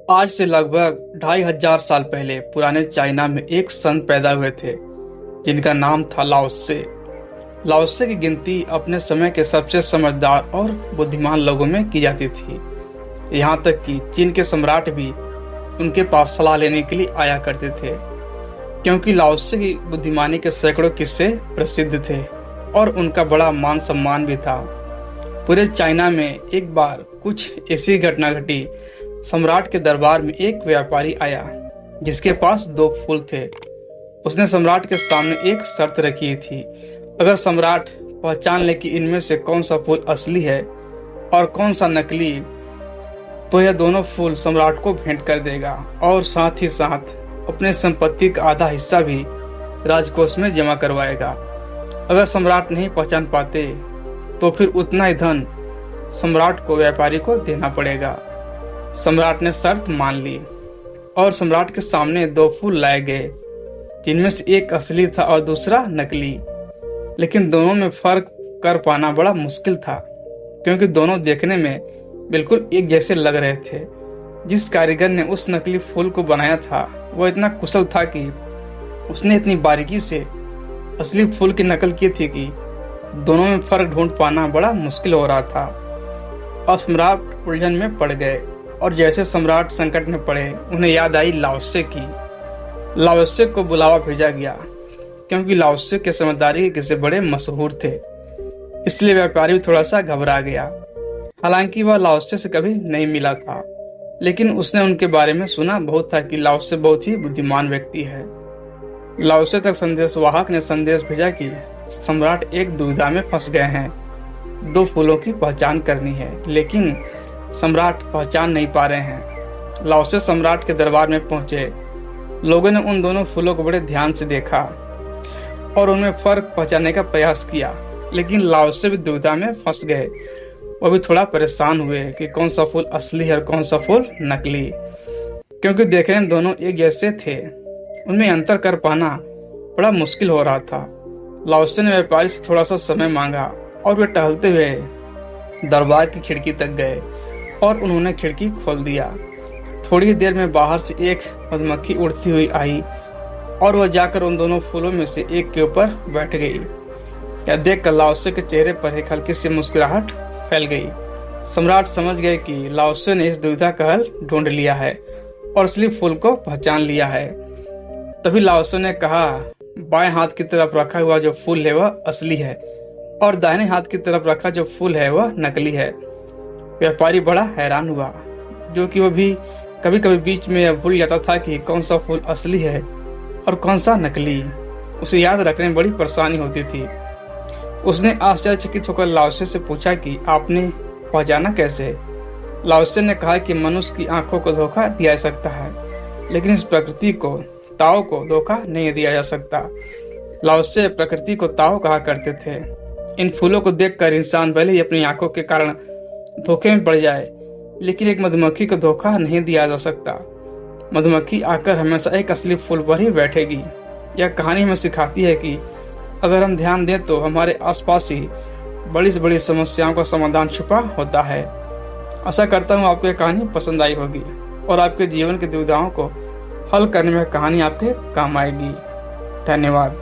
आज से लगभग 2500 साल पहले पुराने चाइना में एक संत पैदा हुए थे जिनका नाम था लाओ त्से। लाओ त्से की गिनती अपने समय के सबसे समझदार और बुद्धिमान लोगों में की जाती थी। यहाँ तक कि चीन के सम्राट भी उनके पास सलाह लेने के लिए आया करते थे, क्योंकि लाओ त्से की बुद्धिमानी के सैकड़ों किस्से प्रसिद्ध थे और उनका बड़ा मान सम्मान भी था। पूरे चाइना में एक बार कुछ ऐसी घटना घटी। सम्राट के दरबार में एक व्यापारी आया जिसके पास 2 फूल थे। उसने सम्राट के सामने एक शर्त रखी थी, अगर सम्राट पहचान ले कि इनमें से कौन सा फूल असली है और कौन सा नकली, तो यह दोनों फूल सम्राट को भेंट कर देगा और साथ ही साथ अपने संपत्ति का आधा हिस्सा भी राजकोष में जमा करवाएगा। अगर सम्राट नहीं पहचान पाते तो फिर उतना ही धन सम्राट को व्यापारी को देना पड़ेगा। सम्राट ने शर्त मान ली और सम्राट के सामने 2 फूल लाए गए, जिनमें से एक असली था और दूसरा नकली। लेकिन दोनों में फर्क कर पाना बड़ा मुश्किल था, क्योंकि दोनों देखने में बिल्कुल एक जैसे लग रहे थे। जिस कारीगर ने उस नकली फूल को बनाया था वह इतना कुशल था कि उसने इतनी बारीकी से असली फूल की नकल की थी कि दोनों में फर्क ढूंढ पाना बड़ा मुश्किल हो रहा था। और सम्राट उलझन में पड़ गए और जैसे सम्राट संकट में पड़े उन्हें याद आई लाओ त्से की। लाओ त्से को बुलावा भेजा गया, क्योंकि लाओ त्से के समझदारी के किस्से बड़े मशहूर थे। इसलिए व्यापारी भी थोड़ा सा घबरा गया। हालांकि वह लाओ त्से से कभी नहीं मिला था, लेकिन उसने उनके बारे में सुना बहुत था कि लाओ त्से बहुत ही बुद्धिमान व्यक्ति है। लाओ त्से तक संदेशवाहक ने संदेश भेजा कि सम्राट एक दुविधा में फंस गए हैं। 2 फूलों की पहचान करनी है, लेकिन सम्राट पहचान नहीं पा रहे हैं। लाओ त्से सम्राट के दरबार में पहुंचे। लोगों ने उन दोनों फूलों को बड़े ध्यान से देखा और उनमें फर्क पहचानने का प्रयास किया, लेकिन लाओ त्से भी दुविधा में फंस गए। वह भी थोड़ा परेशान हुए कि कौन सा फूल असली है और कौन सा फूल नकली, क्योंकि देखने में दोनों एक जैसे थे। उनमें अंतर कर पाना बड़ा मुश्किल हो रहा था। लाओ त्से ने व्यापारी से थोड़ा सा समय मांगा और वे टहलते हुए दरबार की खिड़की तक गए और उन्होंने खिड़की खोल दिया। थोड़ी ही देर में बाहर से एक मधुमक्खी उड़ती हुई आई और वह जाकर उन दोनों फूलों में से एक के ऊपर बैठ गई। यह देखकर लाओ त्से के चेहरे पर एक हल्की सी मुस्कुराहट फैल गई। सम्राट समझ गए कि लाओ त्से ने इस दुविधा का हल ढूंढ लिया है और असली फूल को पहचान लिया है। तभी लाओ त्से ने कहा, बाएं हाथ की तरफ रखा हुआ जो फूल है वह असली है और दाहिने हाथ की तरफ रखा जो फूल है वह नकली है। व्यापारी बड़ा हैरान हुआ, जो कि वह भी कभी कभी बीच में यह भूल जाता था कि कौन सा फूल असली है और कौन सा नकली। उसे याद रखने में बड़ी परेशानी होती थी। उसने आश्चर्यचकित होकर लाओ त्से से पूछा कि आपने पहचाना कैसे? लाओ त्से ने कहा कि मनुष्य की आंखों को धोखा दिया जा सकता है, लेकिन इस प्रकृति को, ताओ को धोखा नहीं दिया जा सकता। लाओ त्से प्रकृति को ताओ कहा करते थे। इन फूलों को देखकर इंसान भले ही अपनी आंखों के कारण धोखे में पड़ जाए, लेकिन एक मधुमक्खी को धोखा नहीं दिया जा सकता। मधुमक्खी आकर हमेशा एक असली फूल पर ही बैठेगी। यह कहानी हमें सिखाती है कि अगर हम ध्यान दें तो हमारे आसपास ही बड़ी से बड़ी समस्याओं का समाधान छुपा होता है। आशा करता हूँ आपको यह कहानी पसंद आई होगी और आपके जीवन की दुविधाओं को हल करने में कहानी आपके काम आएगी। धन्यवाद।